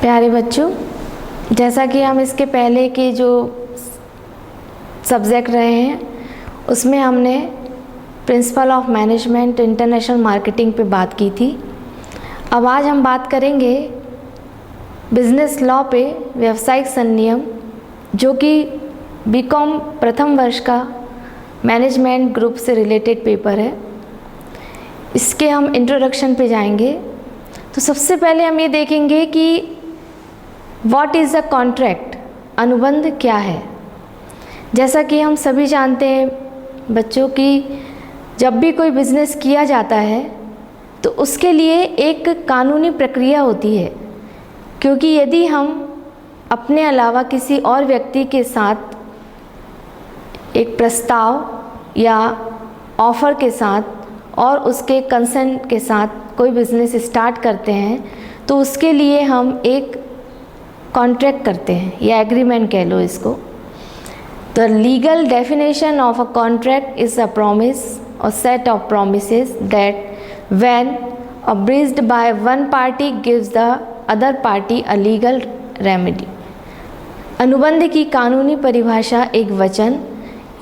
प्यारे बच्चों, जैसा कि हम इसके पहले के जो सब्जेक्ट रहे हैं उसमें हमने principle of management international marketing पे बात की थी। अब आज हम बात करेंगे बिजनेस लॉ पे व्यावसायिक संनियम, जो कि बीकॉम प्रथम वर्ष का मैनेजमेंट ग्रुप से रिलेटेड पेपर है। इसके हम इंट्रोडक्शन पे जाएंगे। तो सबसे पहले हम ये देखेंगे कि व्हाट इज़ अ कॉन्ट्रैक्ट, अनुबंध क्या है। जैसा कि हम सभी जानते हैं बच्चों कि जब भी कोई बिज़नेस किया जाता है तो उसके लिए एक कानूनी प्रक्रिया होती है, क्योंकि यदि हम अपने अलावा किसी और व्यक्ति के साथ एक प्रस्ताव या ऑफ़र के साथ और उसके कंसेंट के साथ कोई बिज़नेस स्टार्ट करते हैं तो उसके लिए हम एक कॉन्ट्रैक्ट करते हैं या एग्रीमेंट कह लो इसको। The legal definition of a contract is a promise or set of promises that when abridged by one party gives the other party a legal remedy। अनुबंध की कानूनी परिभाषा एक वचन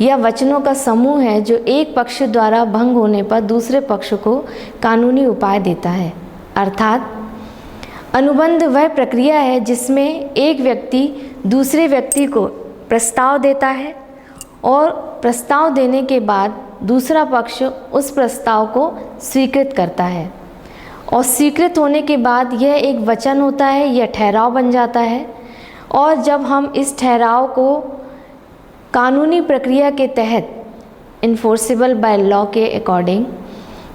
या वचनों का समूह है जो एक पक्ष द्वारा भंग होने पर दूसरे पक्ष को कानूनी उपाय देता है। अर्थात अनुबंध वह प्रक्रिया है जिसमें एक व्यक्ति दूसरे व्यक्ति को प्रस्ताव देता है और प्रस्ताव देने के बाद दूसरा पक्ष उस प्रस्ताव को स्वीकृत करता है, और स्वीकृत होने के बाद यह एक वचन होता है, यह ठहराव बन जाता है। और जब हम इस ठहराव को कानूनी प्रक्रिया के तहत इन्फोर्सेबल बाय लॉ के अकॉर्डिंग,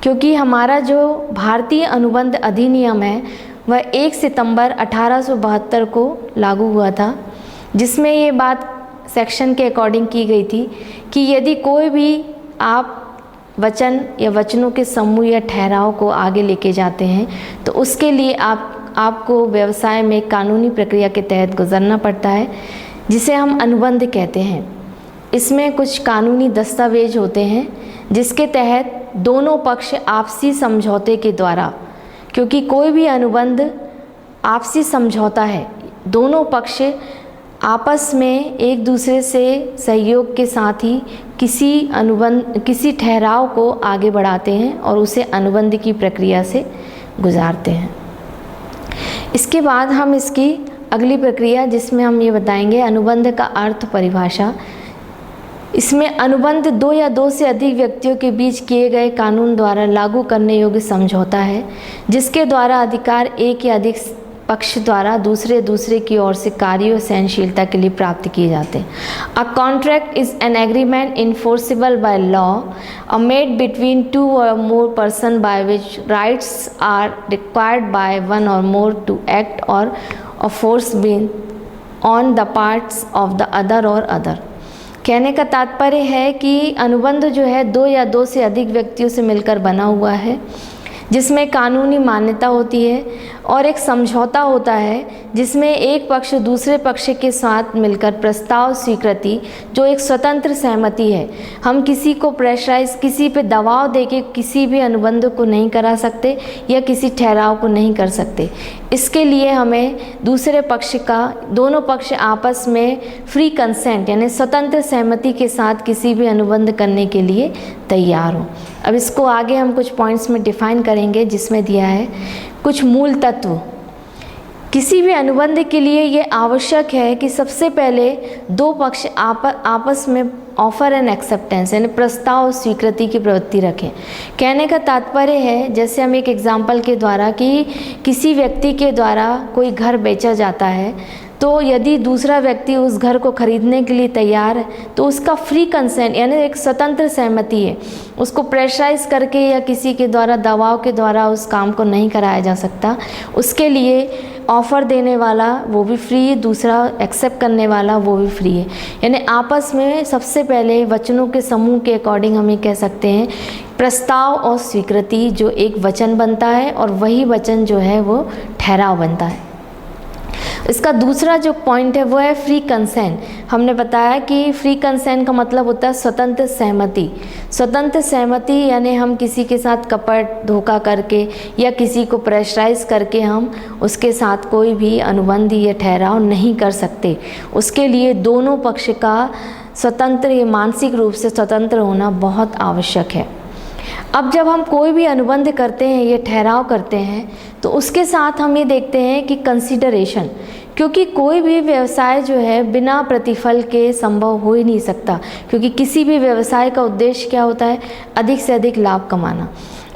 क्योंकि हमारा जो भारतीय अनुबंध अधिनियम है वह 1 सितंबर 1872 को लागू हुआ था, जिसमें ये बात सेक्शन के अकॉर्डिंग की गई थी कि यदि कोई भी आप वचन या वचनों के समूह या ठहराव को आगे लेके जाते हैं तो उसके लिए आपको व्यवसाय में कानूनी प्रक्रिया के तहत गुजरना पड़ता है, जिसे हम अनुबंध कहते हैं। इसमें कुछ कानूनी दस्तावेज होते हैं जिसके तहत दोनों पक्ष आपसी समझौते के द्वारा, क्योंकि कोई भी अनुबंध आपसी समझौता है, दोनों पक्ष आपस में एक दूसरे से सहयोग के साथ ही किसी ठहराव को आगे बढ़ाते हैं और उसे अनुबंध की प्रक्रिया से गुजारते हैं। इसके बाद हम इसकी अगली प्रक्रिया, जिसमें हम ये बताएंगे अनुबंध का अर्थ परिभाषा। इसमें अनुबंध दो या दो से अधिक व्यक्तियों के बीच किए गए कानून द्वारा लागू करने योग्य समझौता है, जिसके द्वारा अधिकार एक या अधिक पक्ष द्वारा दूसरे की ओर से कार्य और सहनशीलता के लिए प्राप्त किए जाते हैं। A contract is an agreement enforceable by law made between 2 or more person by which rights are required by one or more to act or a force being on the parts of the other or other। कहने का तात्पर्य है कि अनुबंध जो है 2 या 2 से अधिक व्यक्तियों से मिलकर बना हुआ है, जिसमें कानूनी मान्यता होती है, और एक समझौता होता है जिसमें एक पक्ष दूसरे पक्ष के साथ मिलकर प्रस्ताव स्वीकृति, जो एक स्वतंत्र सहमति है। हम किसी को प्रेशराइज, किसी पे दबाव देके किसी भी अनुबंध को नहीं करा सकते या किसी ठहराव को नहीं कर सकते। इसके लिए हमें दूसरे पक्ष का, दोनों पक्ष आपस में फ्री कंसेंट यानी स्वतंत्र सहमति के साथ किसी भी अनुबंध करने के लिए तैयार हो। अब इसको आगे हम कुछ पॉइंट्स में डिफाइन करेंगे, जिसमें दिया है कुछ मूल तत्व। किसी भी अनुबंध के लिए ये आवश्यक है कि सबसे पहले दो पक्ष आपस में ऑफर एंड एक्सेप्टेंस यानी प्रस्ताव स्वीकृति की प्रवृत्ति रखें। कहने का तात्पर्य है, जैसे हम एक एग्जाम्पल के द्वारा कि किसी व्यक्ति के द्वारा कोई घर बेचा जाता है, तो यदि दूसरा व्यक्ति उस घर को खरीदने के लिए तैयार है तो उसका फ्री कंसेंट यानी एक स्वतंत्र सहमति है। उसको प्रेशराइज करके या किसी के द्वारा दबाव के द्वारा उस काम को नहीं कराया जा सकता। उसके लिए ऑफ़र देने वाला वो भी फ्री है, दूसरा एक्सेप्ट करने वाला वो भी फ्री है। यानी आपस में सबसे पहले वचनों के समूह के अकॉर्डिंग हम ये कह सकते हैं प्रस्ताव और स्वीकृति जो एक वचन बनता है और वही वचन जो है वो ठहराव बनता है। इसका दूसरा जो पॉइंट है वो है फ्री कंसेंट। हमने बताया कि फ्री कंसेंट का मतलब होता है स्वतंत्र सहमति। स्वतंत्र सहमति यानी हम किसी के साथ कपट धोखा करके या किसी को प्रेशराइज करके हम उसके साथ कोई भी अनुबंध या ठहराव नहीं कर सकते। उसके लिए दोनों पक्ष का स्वतंत्र या मानसिक रूप से स्वतंत्र होना बहुत आवश्यक है। अब जब हम कोई भी अनुबंध करते हैं या ठहराव करते हैं तो उसके साथ हम ये देखते हैं कि कंसीडरेशन, क्योंकि कोई भी व्यवसाय जो है बिना प्रतिफल के संभव हो ही नहीं सकता, क्योंकि किसी भी व्यवसाय का उद्देश्य क्या होता है, अधिक से अधिक लाभ कमाना।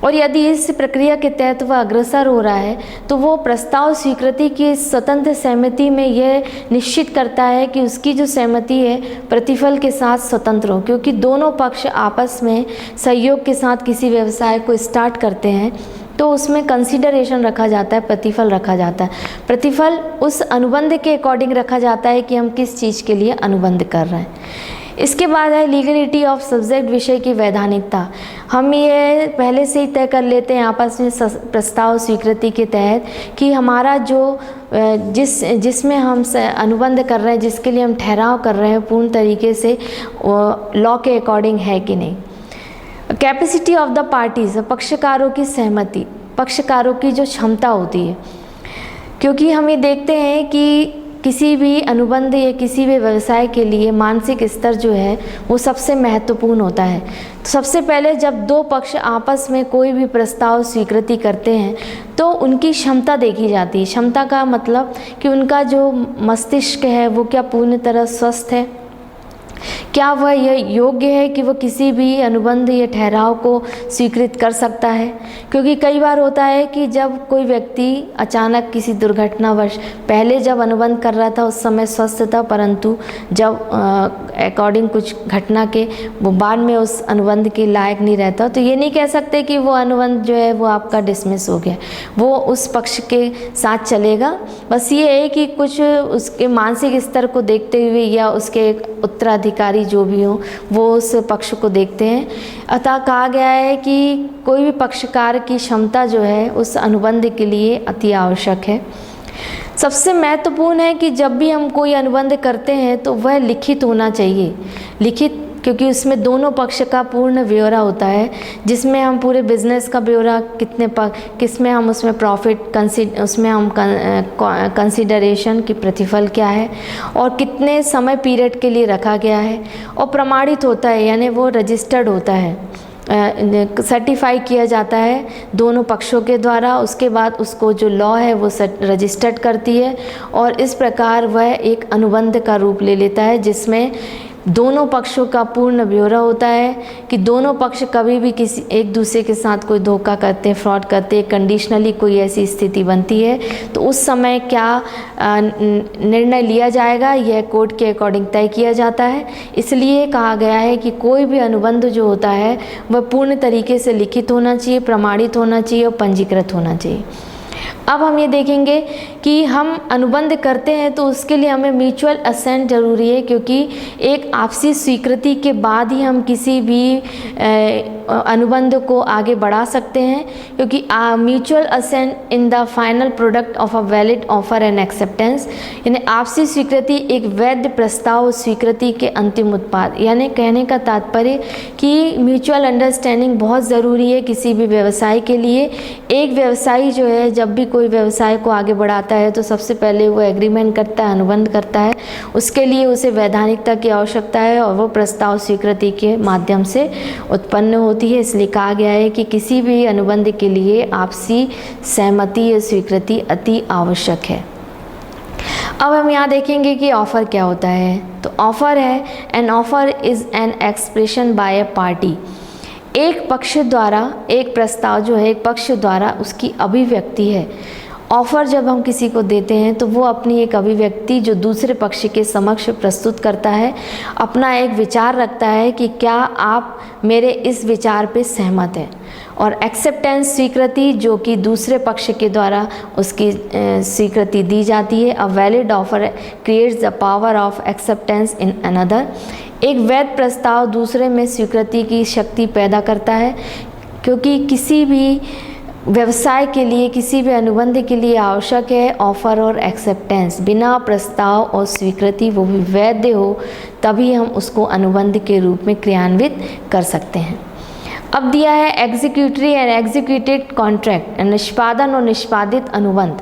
और यदि इस प्रक्रिया के तहत वह अग्रसर हो रहा है तो वो प्रस्ताव स्वीकृति की स्वतंत्र सहमति में यह निश्चित करता है कि उसकी जो सहमति है प्रतिफल के साथ स्वतंत्र हो, क्योंकि दोनों पक्ष आपस में सहयोग के साथ किसी व्यवसाय को स्टार्ट करते हैं तो उसमें कंसीडरेशन रखा जाता है, प्रतिफल रखा जाता है। प्रतिफल उस अनुबंध के अकॉर्डिंग रखा जाता है कि हम किस चीज़ के लिए अनुबंध कर रहे हैं। इसके बाद है लीगलिटी ऑफ सब्जेक्ट, विषय की वैधानिकता। हम ये पहले से ही तय कर लेते हैं आपस में प्रस्ताव स्वीकृति के तहत कि हमारा जो जिसमें हम अनुबंध कर रहे हैं, जिसके लिए हम ठहराव कर रहे हैं, पूर्ण तरीके से लॉ के अकॉर्डिंग है कि नहीं। कैपेसिटी ऑफ द पार्टीज, पक्षकारों की सहमति, पक्षकारों की जो क्षमता होती है, क्योंकि हम ये देखते हैं कि किसी भी अनुबंध या किसी भी व्यवसाय के लिए मानसिक स्तर जो है वो सबसे महत्वपूर्ण होता है। तो सबसे पहले जब दो पक्ष आपस में कोई भी प्रस्ताव स्वीकृति करते हैं तो उनकी क्षमता देखी जाती है। क्षमता का मतलब कि उनका जो मस्तिष्क है वो क्या पूर्ण तरह स्वस्थ है, क्या वह यह योग्य है कि वो किसी भी अनुबंध या ठहराव को स्वीकृत कर सकता है। क्योंकि कई बार होता है कि जब कोई व्यक्ति अचानक किसी दुर्घटनावश, पहले जब अनुबंध कर रहा था उस समय स्वस्थ था, परंतु जब अकॉर्डिंग कुछ घटना के वो बाद में उस अनुबंध के लायक नहीं रहता, तो ये नहीं कह सकते कि वो अनुबंध जो है वो आपका डिसमिस हो गया, वो उस पक्ष के साथ चलेगा। बस ये है कि कुछ उसके मानसिक स्तर को देखते हुए या उसके उत्तराधिकारी जो भी हो वो उस पक्ष को देखते हैं। अतः कहा गया है कि कोई भी पक्षकार की क्षमता जो है उस अनुबंध के लिए अति आवश्यक है। सबसे महत्वपूर्ण है कि जब भी हम कोई अनुबंध करते हैं तो वह लिखित होना चाहिए। लिखित क्योंकि उसमें दोनों पक्ष का पूर्ण ब्यौरा होता है, जिसमें हम पूरे बिजनेस का ब्यौरा किसमें हम उसमें प्रॉफिट उसमें हम कंसीडरेशन की प्रतिफल क्या है और कितने समय पीरियड के लिए रखा गया है, और प्रमाणित होता है यानी वो रजिस्टर्ड होता है, सर्टिफाई किया जाता है दोनों पक्षों के द्वारा। उसके बाद उसको जो लॉ है वो रजिस्टर्ड करती है और इस प्रकार वह एक अनुबंध का रूप ले लेता है, जिसमें दोनों पक्षों का पूर्ण ब्यौरा होता है कि दोनों पक्ष कभी भी किसी एक दूसरे के साथ कोई धोखा करते हैं, फ्रॉड करते हैं, कंडीशनली कोई ऐसी स्थिति बनती है तो उस समय क्या निर्णय लिया जाएगा, यह कोर्ट के अकॉर्डिंग तय किया जाता है। इसलिए कहा गया है कि कोई भी अनुबंध जो होता है वह पूर्ण तरीके से लिखित होना चाहिए, प्रमाणित होना चाहिए और पंजीकृत होना चाहिए। अब हम ये देखेंगे कि हम अनुबंध करते हैं तो उसके लिए हमें म्यूचुअल असेंट जरूरी है, क्योंकि एक आपसी स्वीकृति के बाद ही हम किसी भी अनुबंध को आगे बढ़ा सकते हैं, क्योंकि mutual assent in the final product of a valid offer and acceptance, यानी आपसी स्वीकृति एक वैध प्रस्ताव स्वीकृति के अंतिम उत्पाद। यानी कहने का तात्पर्य कि म्यूचुअल अंडरस्टैंडिंग बहुत ज़रूरी है किसी भी व्यवसाय के लिए। एक व्यवसायी जो है जब भी कोई व्यवसाय को आगे बढ़ाता है तो सबसे पहले वो एग्रीमेंट करता है, अनुबंध करता है, उसके लिए उसे वैधानिकता की आवश्यकता है और वो प्रस्ताव स्वीकृति के माध्यम से उत्पन्न होती है। इसलिए कहा गया है कि किसी भी अनुबंध के लिए आपसी सहमति या स्वीकृति अति आवश्यक है। अब हम यहाँ देखेंगे कि ऑफ़र क्या होता है। तो ऑफ़र है, N offer is an expression by a party. एक पक्ष द्वारा, एक प्रस्ताव जो है एक पक्ष द्वारा उसकी अभिव्यक्ति है। ऑफ़र जब हम किसी को देते हैं तो वो अपनी एक अभिव्यक्ति जो दूसरे पक्ष के समक्ष प्रस्तुत करता है, अपना एक विचार रखता है कि क्या आप मेरे इस विचार पे सहमत हैं। और एक्सेप्टेंस स्वीकृति जो कि दूसरे पक्ष के द्वारा उसकी स्वीकृति दी जाती है। अ valid offer creates the power of acceptance in another. एक वैध प्रस्ताव दूसरे में स्वीकृति की शक्ति पैदा करता है, क्योंकि किसी भी व्यवसाय के लिए, किसी भी अनुबंध के लिए आवश्यक है ऑफर और एक्सेप्टेंस। बिना प्रस्ताव और स्वीकृति वो भी वैध हो तभी हम उसको अनुबंध के रूप में क्रियान्वित कर सकते हैं। अब दिया है एग्जीक्यूटरी एंड एग्जीक्यूटेड कॉन्ट्रैक्ट, निष्पादन और निष्पादित अनुबंध।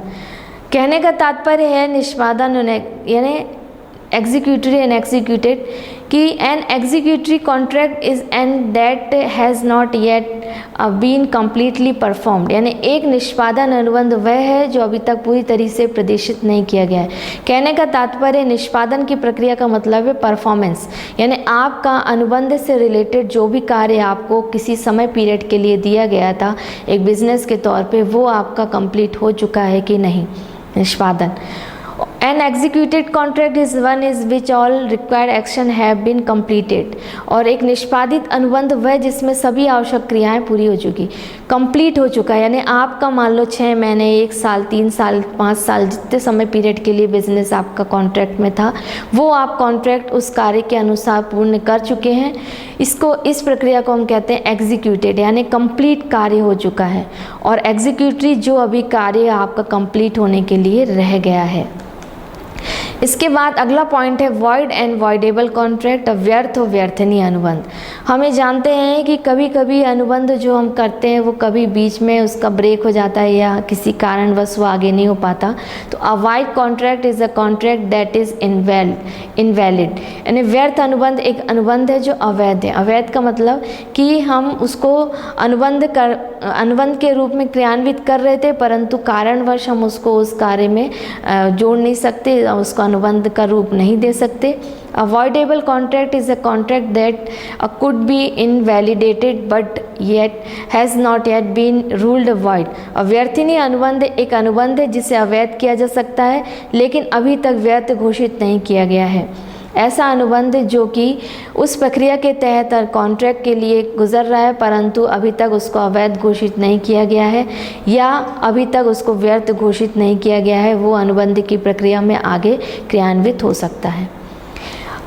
कहने का तात्पर्य है निष्पादन यानी एग्जीक्यूटरी एंड एग्जीक्यूटेड कि an executory contract is and that has not yet been completely performed, यानी एक निष्पादन अनुबंध वह है जो अभी तक पूरी तरीके से प्रदर्शित नहीं किया गया है। कहने का तात्पर्य निष्पादन की प्रक्रिया का मतलब है परफॉर्मेंस, यानी आपका अनुबंध से रिलेटेड जो भी कार्य आपको किसी समय पीरियड के लिए दिया गया था एक बिजनेस के तौर पे, वो आपका कंप्लीट हो चुका है कि नहीं, निष्पादन। An executed contract is one is which all required action have been completed, और एक निष्पादित अनुबंध वह जिसमें सभी आवश्यक क्रियाएं पूरी हो चुकी, कंप्लीट हो चुका है। यानी आपका मान लो 6 महीने, 1 साल, 3 साल, 5 साल जितने समय पीरियड के लिए बिजनेस आपका कॉन्ट्रैक्ट में था, वो आप कॉन्ट्रैक्ट उस कार्य के अनुसार पूर्ण कर चुके हैं। इस प्रक्रिया को हम कहते हैं एग्जीक्यूटेड, यानी कंप्लीट कार्य हो चुका है। और एग्जीक्यूटरी जो अभी कार्य आपका कंप्लीट होने के लिए रह गया है। इसके बाद अगला पॉइंट है वॉइड एंड वॉइडेबल कॉन्ट्रैक्ट, व्यर्थ और व्यर्थनीय अनुबंध। हमें जानते हैं कि कभी कभी अनुबंध जो हम करते हैं वो कभी बीच में उसका ब्रेक हो जाता है या किसी कारणवश वो आगे नहीं हो पाता। तो अ void contract is a contract that is invalid, यानी व्यर्थ अनुबंध एक अनुबंध है जो अवैध है। अवैध का मतलब कि हम उसको अनुबंध के रूप में क्रियान्वित कर रहे थे, परंतु कारणवश हम उसको उस कार्य में जोड़ नहीं सकते, उसको अनुबंध का रूप नहीं दे सकते। Avoidable contract is a contract that could be invalidated but yet has not yet been ruled void. अव्यर्थनीय अनुबंध एक अनुबंध है जिसे अवैध किया जा सकता है लेकिन अभी तक वैध घोषित नहीं किया गया है। ऐसा अनुबंध जो कि उस प्रक्रिया के तहत कॉन्ट्रैक्ट के लिए गुजर रहा है परंतु अभी तक उसको अवैध घोषित नहीं किया गया है या अभी तक उसको व्यर्थ घोषित नहीं किया गया है, वो अनुबंध की प्रक्रिया में आगे क्रियान्वित हो सकता है।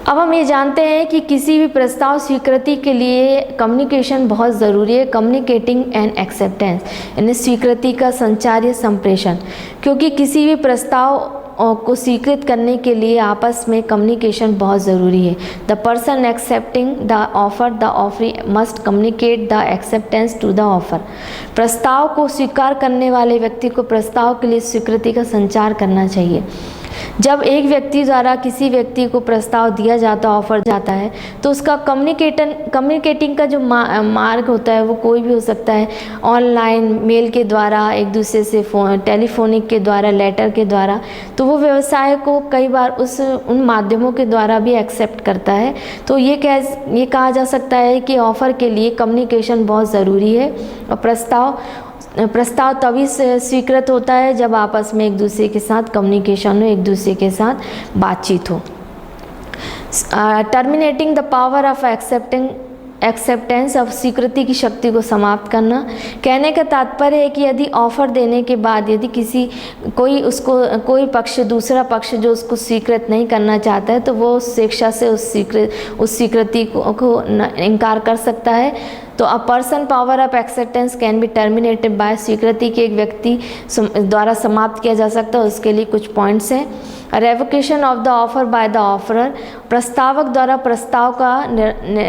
अब हम ये जानते हैं कि किसी भी प्रस्ताव स्वीकृति के लिए कम्युनिकेशन बहुत ज़रूरी है, कम्युनिकेटिंग एंड एक्सेप्टेंस, यानी स्वीकृति का संचार या संप्रेषण, क्योंकि किसी भी प्रस्ताव को स्वीकृत करने के लिए आपस में कम्युनिकेशन बहुत ज़रूरी है। The person accepting the offer the offeree must communicate the acceptance to the offer. प्रस्ताव को स्वीकार करने वाले व्यक्ति को प्रस्ताव के लिए स्वीकृति का संचार करना चाहिए। जब एक व्यक्ति द्वारा किसी व्यक्ति को प्रस्ताव दिया जाता है, ऑफर जाता है, तो उसका कम्युनिकेटिंग का जो मार्ग होता है वो कोई भी हो सकता है, ऑनलाइन, मेल के द्वारा, एक दूसरे से टेलीफोनिक के द्वारा, लेटर के द्वारा। तो वो व्यवसाय को कई बार उन माध्यमों के द्वारा भी एक्सेप्ट करता है। तो ये कहा जा सकता है कि ऑफ़र के लिए कम्युनिकेशन बहुत ज़रूरी है और प्रस्ताव तभी स्वीकृत होता है जब आपस में एक दूसरे के साथ कम्युनिकेशन हो, एक दूसरे के साथ बातचीत हो। Terminating the power of acceptance, of स्वीकृति की शक्ति को समाप्त करना। कहने का तात्पर्य है कि यदि ऑफर देने के बाद यदि कोई पक्ष, दूसरा पक्ष जो उसको स्वीकृत नहीं करना चाहता है तो वो स्वेच्छा से उस स्वीकृति को इनकार कर सकता है। तो a person power of acceptance can be terminated bye, स्वीकृति के एक व्यक्ति द्वारा समाप्त किया जा सकता है। उसके लिए कुछ पॉइंट्स हैं। Revocation of the offer by the offeror, प्रस्तावक द्वारा प्रस्ताव का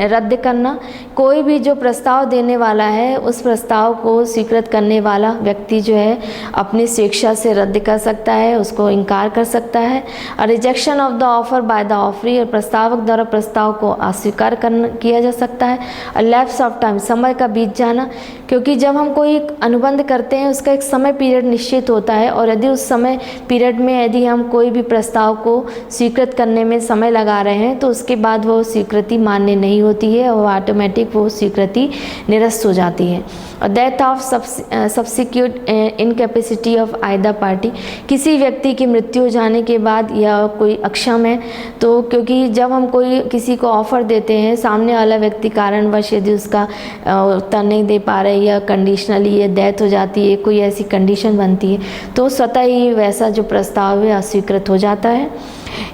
रद्द करना। कोई भी जो प्रस्ताव देने वाला है उस प्रस्ताव को स्वीकृत करने वाला व्यक्ति जो है अपनी स्वेच्छा से रद्द कर सकता है, उसको इनकार कर सकता है। Rejection of the offer by the offeree, और प्रस्तावक द्वारा प्रस्ताव को अस्वीकार किया जा सकता है। लैप्स ऑफ टाइम, समय का बीत जाना, क्योंकि जब हम कोई अनुबंध करते हैं उसका एक समय पीरियड निश्चित होता है और यदि उस समय पीरियड में यदि हम कोई भी प्रस्ताव को स्वीकृत करने में समय लगा रहे हैं तो उसके बाद वो स्वीकृति मान्य नहीं होती है और ऑटोमेटिक वो स्वीकृति निरस्त हो जाती है। और death of subsequent incapacity of either party, किसी व्यक्ति की मृत्यु हो जाने के बाद या कोई अक्षम है, तो क्योंकि जब हम किसी को ऑफर देते हैं, सामने वाला व्यक्ति कारणवश यदि उसका उत्तर नहीं दे पा रहे या कंडीशनली ये डेथ हो जाती है, कोई ऐसी कंडीशन बनती है, तो स्वतः ही वैसा जो प्रस्ताव है अस्वीकृत हो जाता है।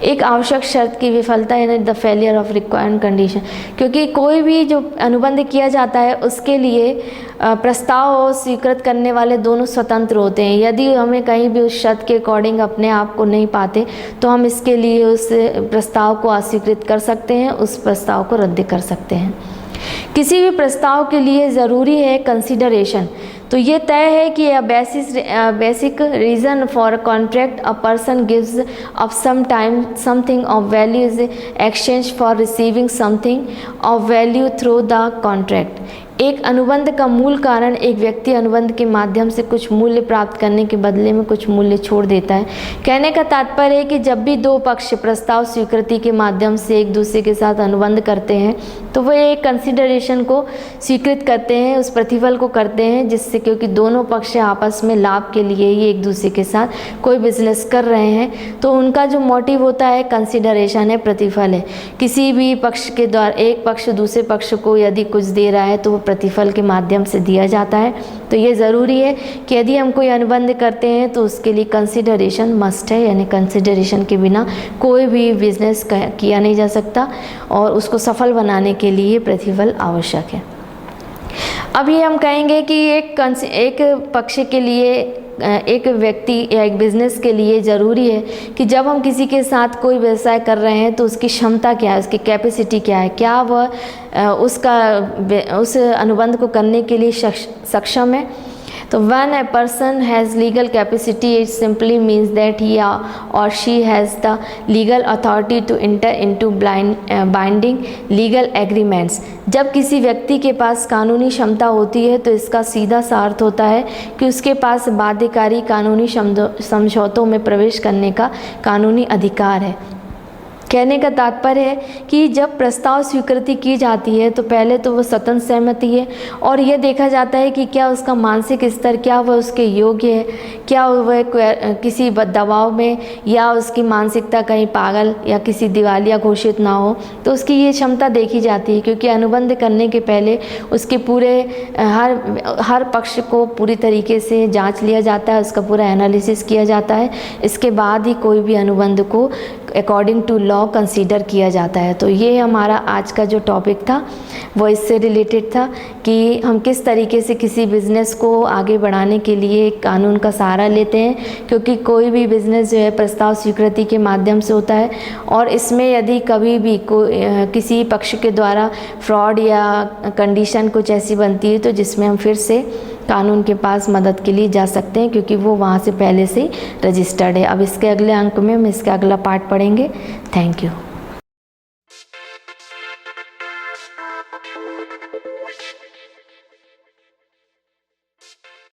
एक आवश्यक शर्त की विफलता यानी the failure of required condition, क्योंकि कोई भी जो अनुबंध किया जाता है उसके लिए प्रस्ताव स्वीकृत करने वाले दोनों स्वतंत्र होते हैं। यदि हमें कहीं भी उस शर्त के अकॉर्डिंग अपने आप को नहीं पाते तो हम इसके लिए उस प्रस्ताव को अस्वीकृत कर सकते हैं, उस प्रस्ताव को रद्द कर सकते हैं। किसी भी प्रस्ताव के लिए ज़रूरी है कंसिडरेशन, तो ये तय है कि basic reason for contract a person gives off some time something of value is exchange for receiving something of value through the contract. एक अनुबंध का मूल कारण एक व्यक्ति अनुबंध के माध्यम से कुछ मूल्य प्राप्त करने के बदले में कुछ मूल्य छोड़ देता है। कहने का तात्पर्य है कि जब भी दो पक्ष प्रस्ताव स्वीकृति के माध्यम से एक दूसरे के साथ अनुबंध करते हैं तो वो एक कंसिडरेशन को स्वीकृत करते हैं, उस प्रतिफल को करते हैं, जिससे क्योंकि दोनों पक्ष आपस में लाभ के लिए ही एक दूसरे के साथ कोई बिजनेस कर रहे हैं, तो उनका जो मोटिव होता है कंसिडरेशन है, प्रतिफल है। किसी भी पक्ष के द्वारा एक पक्ष दूसरे पक्ष को यदि कुछ दे रहा है तो वो प्रतिफल के माध्यम से दिया जाता है। तो ये ज़रूरी है कि यदि हम कोई अनुबंध करते हैं तो उसके लिए कंसिडरेशन मस्ट है, यानी कंसिडरेशन के बिना कोई भी बिजनेस किया नहीं जा सकता और उसको सफल बनाने के लिए प्रतिफल आवश्यक है। अब ये हम कहेंगे कि एक पक्ष के लिए, एक व्यक्ति या एक बिज़नेस के लिए ज़रूरी है कि जब हम किसी के साथ कोई व्यवसाय कर रहे हैं तो उसकी क्षमता क्या है, उसकी कैपेसिटी क्या है, क्या वह उस अनुबंध को करने के लिए सक्षम है। तो when a person has legal capacity, it simply means that he or she has the legal authority to enter into binding legal agreements। जब किसी व्यक्ति के पास कानूनी क्षमता होती है तो इसका सीधा सा अर्थ होता है कि उसके पास बाध्यकारी कानूनी समझौतों में प्रवेश करने का कानूनी अधिकार है। कहने का तात्पर्य है कि जब प्रस्ताव स्वीकृति की जाती है तो पहले तो वो स्वतंत्र सहमति है और यह देखा जाता है कि क्या उसका मानसिक स्तर, क्या वह उसके योग्य है, क्या वह किसी दबाव में या उसकी मानसिकता कहीं पागल या किसी दिवालिया घोषित ना हो, तो उसकी ये क्षमता देखी जाती है। क्योंकि अनुबंध करने के पहले उसके पूरे हर पक्ष को पूरी तरीके से जांच लिया जाता है, उसका पूरा एनालिसिस किया जाता है, इसके बाद ही कोई भी अनुबंध को अकॉर्डिंग टू लॉ कंसीडर किया जाता है। तो ये हमारा आज का जो टॉपिक था वो इससे रिलेटेड था कि हम किस तरीके से किसी बिज़नेस को आगे बढ़ाने के लिए कानून का सहारा लेते हैं, क्योंकि कोई भी बिज़नेस जो है प्रस्ताव स्वीकृति के माध्यम से होता है और इसमें यदि कभी भी किसी पक्ष के द्वारा फ्रॉड या कंडीशन कुछ ऐसी बनती है तो जिसमें हम फिर से कानून के पास मदद के लिए जा सकते हैं, क्योंकि वो वहाँ से पहले से रजिस्टर्ड है। अब इसके अगले अंक में हम इसका अगला पार्ट पढ़ेंगे। Thank you.